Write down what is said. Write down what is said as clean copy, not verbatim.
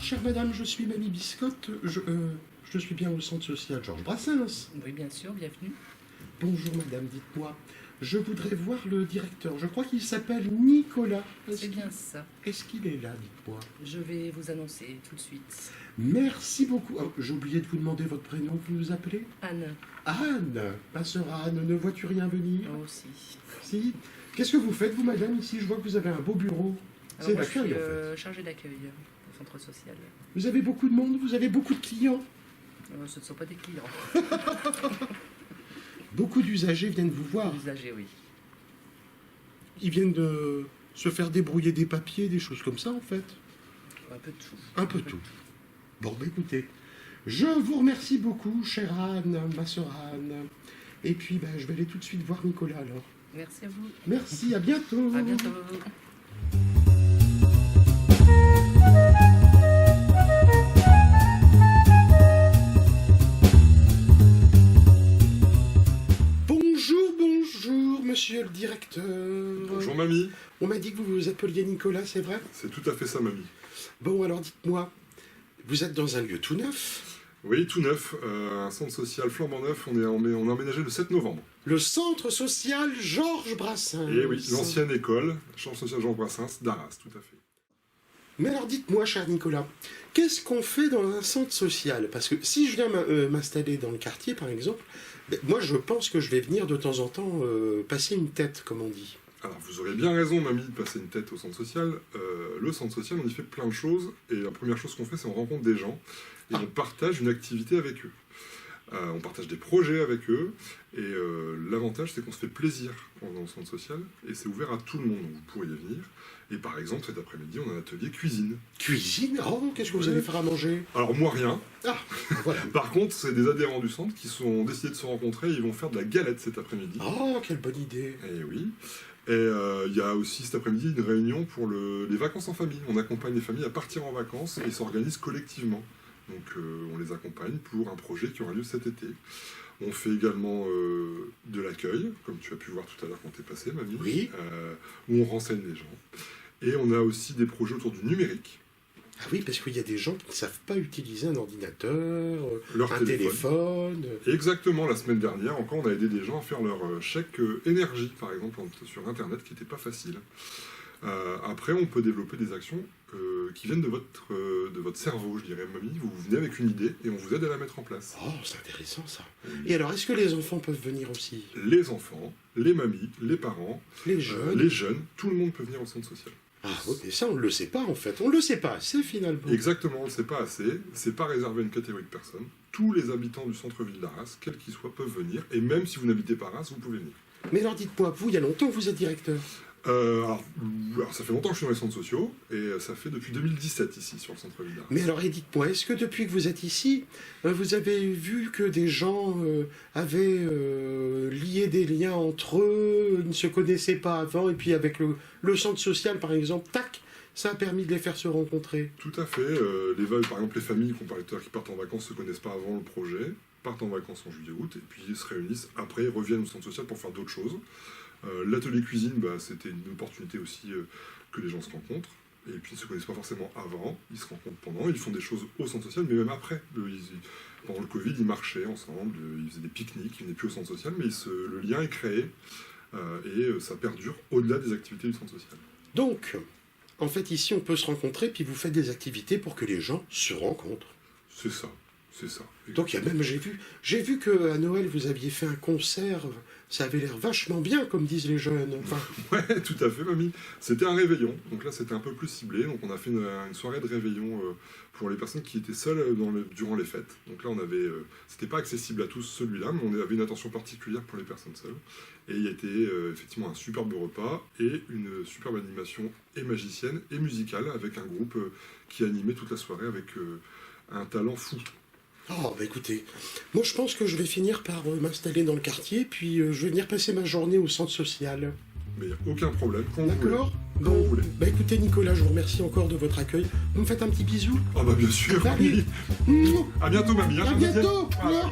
chère madame, je suis Mamie Biscotte. Je suis bien au centre social Georges Brassens. Oui, bien sûr, bienvenue. Bonjour madame, dites-moi. Je voudrais voir le directeur. Je crois qu'il s'appelle Nicolas. C'est bien ça. Est-ce qu'il est là, dites-moi? Je vais vous annoncer tout de suite. Merci beaucoup. Oh, j'ai oublié de vous demander votre prénom. Vous vous appelez? Anne. Anne. Ma sœur Anne, ne vois-tu rien venir? Moi aussi. Si. Qu'est-ce que vous faites, vous, madame, ici? Je vois que vous avez un beau bureau. Alors C'est moi, je suis l'accueil, en fait. chargée d'accueil au centre social. Vous avez beaucoup de monde? Vous avez beaucoup de clients? Ce ne sont pas des clients. Beaucoup d'usagers viennent vous voir. Usagers, oui. Ils viennent de se faire débrouiller des papiers, des choses comme ça, en fait. Un peu de tout. Un peu tout. Bon, bah, écoutez, je vous remercie beaucoup, chère Anne, ma sœur Anne. Et puis, bah, je vais aller tout de suite voir Nicolas, alors. Merci à vous. Merci, à bientôt. À bientôt. Bonjour, monsieur le directeur. Bonjour mamie. On m'a dit que vous vous appeliez Nicolas, c'est vrai? C'est tout à fait ça mamie. Bon, alors dites-moi, vous êtes dans un lieu tout neuf? Oui, tout neuf, un centre social flambant neuf, on a emménagé le 7 novembre. Le centre social Georges Brassens. Et oui, l'ancienne école, centre social Georges Brassens d'Arras, tout à fait. Mais alors dites-moi, cher Nicolas, qu'est-ce qu'on fait dans un centre social? Parce que si je viens m'installer dans le quartier, par exemple, ben, moi je pense que je vais venir de temps en temps passer une tête, comme on dit. Alors vous aurez bien raison mamie de passer une tête au centre social. Le centre social, on y fait plein de choses, et la première chose qu'on fait, c'est on rencontre des gens, et on partage une activité avec eux. On partage des projets avec eux, et l'avantage c'est qu'on se fait plaisir dans le centre social, et c'est ouvert à tout le monde, donc vous pourriez venir. Et par exemple, cet après-midi, on a un atelier cuisine. Cuisine? Oh, qu'est-ce que vous allez faire à manger? Alors moi rien. Ah, voilà. Par contre, c'est des adhérents du centre qui ont décidé de se rencontrer, et ils vont faire de la galette cet après-midi. Oh, quelle bonne idée. Et oui. Et il y a aussi cet après-midi une réunion pour les vacances en famille. On accompagne les familles à partir en vacances et s'organisent collectivement. Donc on les accompagne pour un projet qui aura lieu cet été. On fait également de l'accueil, comme tu as pu voir tout à l'heure quand tu es passé, mamie. Oui. Où on renseigne les gens. Et on a aussi des projets autour du numérique. Ah oui, parce qu'il y a des gens qui ne savent pas utiliser un ordinateur, Leur un téléphone. Exactement, la semaine dernière, encore, on a aidé des gens à faire leur chèque énergie, par exemple, sur Internet, qui n'était pas facile. Après, on peut développer des actions qui viennent de votre cerveau, je dirais, mamie. Vous venez avec une idée et on vous aide à la mettre en place. Oh, c'est intéressant ça. Et alors, est-ce que les enfants peuvent venir aussi? Les enfants, les mamies, les parents, les jeunes, tout le monde peut venir au centre social. Ah oui, mais ça on ne le sait pas en fait, on ne le sait pas assez finalement. Exactement, on ne le sait pas assez, c'est pas réservé à une catégorie de personnes. Tous les habitants du centre-ville d'Arras, quels qu'ils soient, peuvent venir, et même si vous n'habitez pas Arras, vous pouvez venir. Mais alors dites-moi, vous, il y a longtemps que vous êtes directeur? Alors, ça fait longtemps que je suis dans les centres sociaux, et ça fait depuis 2017 ici, sur le centre-ville d'Arras. Mais alors, et dites-moi, est-ce que depuis que vous êtes ici, vous avez vu que des gens avaient lié des liens entre eux, ils ne se connaissaient pas avant, et puis avec le centre social, par exemple, tac, ça a permis de les faire se rencontrer? Tout à fait. Par exemple, les familles qu'on parlait tout à l'heure qui partent en vacances ne se connaissent pas avant le projet, partent en vacances en juillet-août, et puis ils se réunissent après, ils reviennent au centre social pour faire d'autres choses. L'atelier cuisine, c'était une opportunité aussi que les gens se rencontrent. Et puis ils ne se connaissent pas forcément avant, ils se rencontrent pendant, ils font des choses au centre social, mais même après. Pendant le Covid, ils marchaient ensemble, ils faisaient des pique-niques, ils venaient plus au centre social, mais le lien est créé et ça perdure au-delà des activités du centre social. Donc, en fait, ici, on peut se rencontrer, puis vous faites des activités pour que les gens se rencontrent. C'est ça, c'est ça. Donc, il y a même, j'ai vu qu'à Noël, vous aviez fait un concert. Ça avait l'air vachement bien, comme disent les jeunes. Enfin... Ouais, tout à fait, mamie. C'était un réveillon, donc là c'était un peu plus ciblé. Donc on a fait une soirée de réveillon pour les personnes qui étaient seules durant les fêtes. Donc là c'était pas accessible à tous celui-là, mais on avait une attention particulière pour les personnes seules. Et il y a été effectivement un superbe repas et une superbe animation et magicienne et musicale avec un groupe qui animait toute la soirée avec un talent fou. Oh, bah écoutez, moi je pense que je vais finir par m'installer dans le quartier, puis je vais venir passer ma journée au centre social. Mais il n'y a aucun problème, quand vous voulez. D'accord. Quand vous voulez. Bah écoutez Nicolas, je vous remercie encore de votre accueil. Vous me faites un petit bisou? Ah bah bien sûr, Allez. oui. À bientôt mamie. À bientôt. Voilà.